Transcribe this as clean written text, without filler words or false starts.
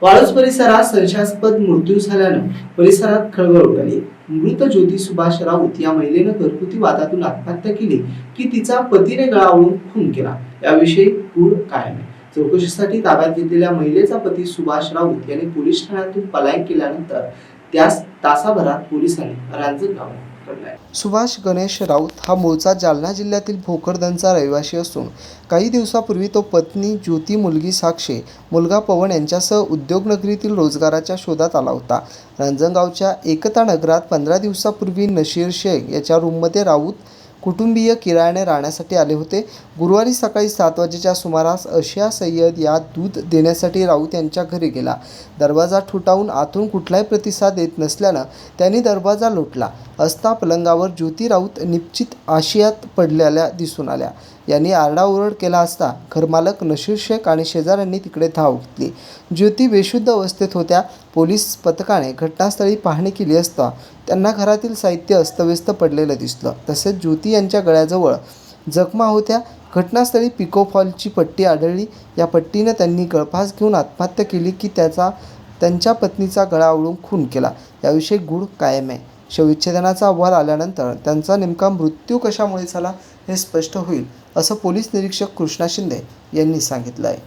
वाळूज परिसरात संशयास्पद मृत्यू झाल्यानं परिसरात खळबळ उडाली। मृत ज्योती सुभाष राऊत या महिलेनं घरगुती वादातून आत्महत्या केली की तिचा पतीने गळा आवळून खून केला, याविषयी गूढ कायम आहे। चौकशीसाठी ताब्यात घेतलेल्या महिलेचा पती सुभाष राऊत यांनी पोलीस ठाण्यातून पलायन केल्यानंतर त्यास तासाभरात पोलिसांनी रांजणगाव पकडले। सुभाष गणेश राऊत हा मूळचा जालना जिल्ह्यातील भोकरदनचा रहिवासी असून काही दिवसापूर्वी तो पत्नी ज्योती, मुलगी साक्षी, मुलगा पवन यांच्यासह उद्योगनगरीतील रोजगाराच्या शोधात आला होता। रांजणगावच्या एकता नगरात 15 दिवसापूर्वी नशीर शेख याच्या रूममध्ये राऊत कुटुंबीय किरायाने राहण्यासाठी आले होते। गुरुवारी सकाळी 7 वाजेच्या सुमारास अशिया सय्यद या दूध देण्यासाठी राऊत यांच्या घरी गेला। दरवाजा ठोठावून आतून कुठलाही प्रतिसाद येत नसल्यानं त्यांनी दरवाजा लोटला असता पलंगावर ज्योती राऊत निश्चित आशियात पडलेल्या दिसून आल्या। यांनी आरडाओरड केला असता घरमालक नशीर शेख आणि शेजाऱ्यांनी तिकडे धाव घेतली। ज्योती बेशुद्ध अवस्थेत होत्या। पोलीस पथकाने घटनास्थळी पाहणी केली असता त्यांना घरातील साहित्य अस्तव्यस्त पडलेलं दिसलं। तसेच ज्योती यांच्या गळ्याजवळ जखमा होत्या। घटनास्थळी पिकोफॉलची पट्टी आढळली। या पट्टीनं त्यांनी गळफास घेऊन आत्महत्या केली की त्यांच्या पत्नीचा गळा आवळून खून केला, याविषयी गूढ कायम आहे। शवविच्छेदनाचा अहवाल आल्यानंतर त्यांचा नेमका मृत्यू कशामुळे झाला हे स्पष्ट होईल, असं पोलीस निरीक्षक कृष्णा शिंदे यांनी सांगितलं आहे।